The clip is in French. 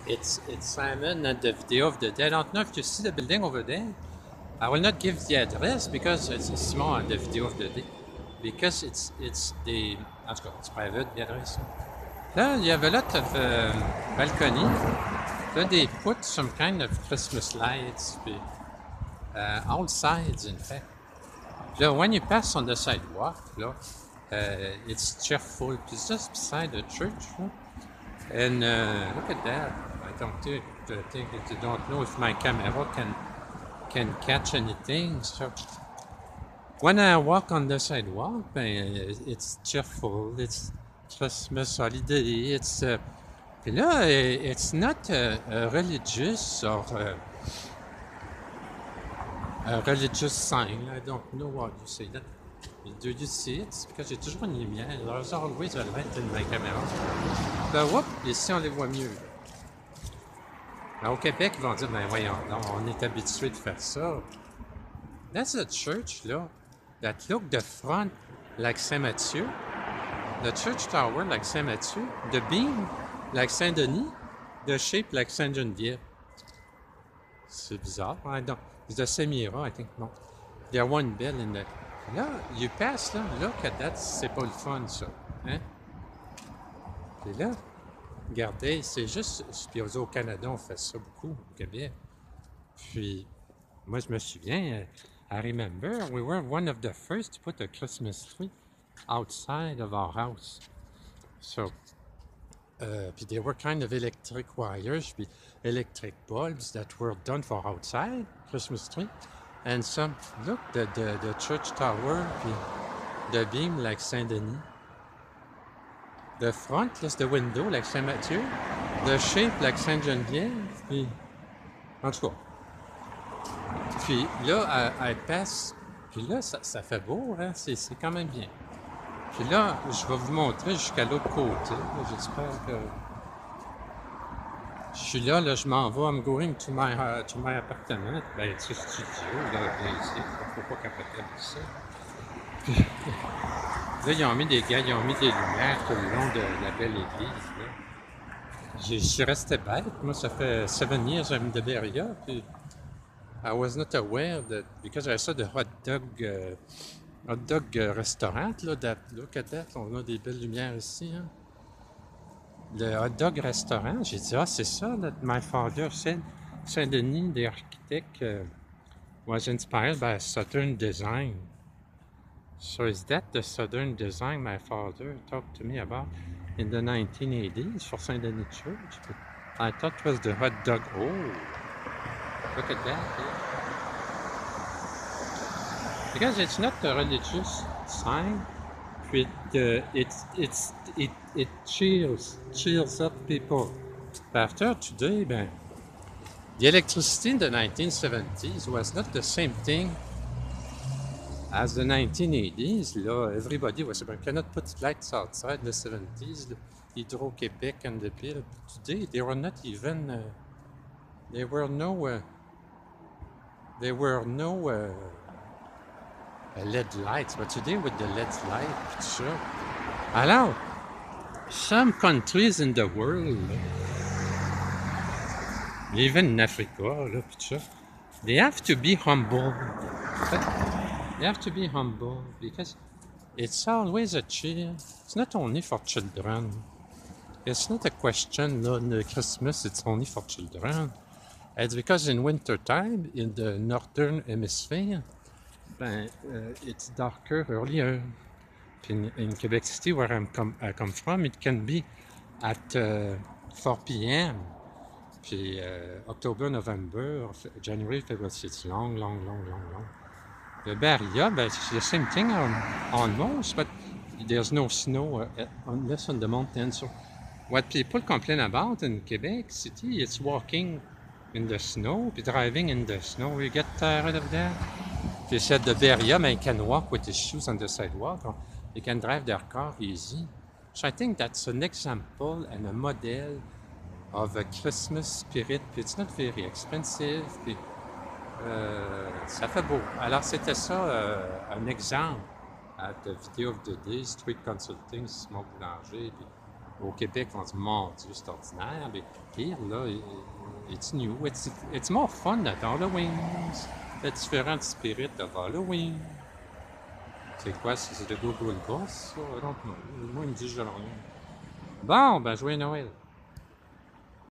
It's Simon at the video of the day. I don't know if you see the building over there. I will not give the address because it's small on the video of the day. Because it's the... En tout cas, c'est private, l'adresse. Là, il y avait a lot of balcony. Là, they put some kind of Christmas lights. Puis, all sides, in fact. Là, when you pass on the sidewalk, là, it's cheerful. It's just beside the church. Right? And look at that. I don't think that you don't know if my camera can catch anything. So when I walk on the sidewalk, it's cheerful. It's Christmas holiday. It's puis là, it's not religious or a religious sign. I don't know how you say that. Do you see it? C'est because j'ai toujours une lumière. There's always a light in my camera. Ben, whoop, ici, on les voit mieux. Ben, au Québec, ils vont dire, ben voyons, non, on est habitué de faire ça. That's a church, là, that look the front like Saint-Mathieu, the church tower like Saint-Mathieu, the beam like Saint-Denis, the shape like Sainte-Geneviève. C'est bizarre. I don't... It's the same era, I think. No. There one bell in the... Là, you pass, là, look at that, c'est pas le fun, ça. Hein? Puis là, regardez, c'est juste... Puis au Canada, on fait ça beaucoup, au Québec. Puis, moi, je me souviens, I remember, we were one of the first to put a Christmas tree outside of our house. So, puis they were kind of electric wires, puis electric bulbs that were done for outside Christmas tree. And some, look, the church tower, puis the beam like Saint-Denis. The front, that's the window like Saint-Mathieu. The shape like Sainte-Geneviève, puis... En tout cas. Puis là, elle passe, puis là, ça fait beau, hein? C'est quand même bien. Puis là, je vais vous montrer jusqu'à l'autre côté. J'espère que... Je suis là, je m'en vais. I'm going to my appartement. Ben, c'est studio, là, ici. Faut pas capoter avec ça. Puis, là, ils ont mis des gars, ils ont mis des lumières tout le long de la belle église, là. Je suis resté bête. Moi, ça fait 7 years I'm in Beria, puis I was not aware that, because I saw the hot dog restaurant, là, look at that, on a des belles lumières ici, hein. Le hot dog restaurant, j'ai dit, c'est ça, that my father said. Saint-Denis, the architect, was inspired by Southern design. So is that the Southern design my father talked to me about in the 1980s for Saint-Denis Church? But I thought it was the hot dog. Oh, look at that. Yeah. Because it's not a religious sign. It cheers up people. But after today, ben, the electricity in the 1970s was not the same thing as the 1980s. Là, everybody was saying, cannot put lights outside the 70s. Hydro-Québec and the bill. Today, they were not even. There were no LED lights, but today with the LED light, sure. Alors, some countries in the world, even in Africa, là, pis they have to be humble. They have to be humble because it's always a cheer. It's not only for children. It's not a question, no, Christmas, it's only for children. It's because in winter time, in the northern hemisphere, it's darker earlier. In Quebec City, where I come from, it can be at 4 p.m. Puis October, November, January, February, it's long. The Beria, it's the same thing almost, but there's no snow unless on the mountain. So what people complain about in Quebec City, it's walking in the snow, driving in the snow. You get tired of that? They said the Beria, man, can walk with his shoes on the sidewalk. Or they can drive their car easy. So I think that's an example and a model of a Christmas spirit. Puis it's not very expensive. Puis ça fait beau. Alors c'était ça, un exemple at the video of the day, Street Consulting, Simon Boulanger. Puis Au Québec, on dit, mon Dieu, c'est ordinaire. Mais here, là, it's new. It's more fun at Halloween. C'est différent du spirit of Halloween. C'est quoi? C'est le Google Ghost, ça? I don't know. Moi, il me dit, je rien. Bon, ben, joyeux Noël.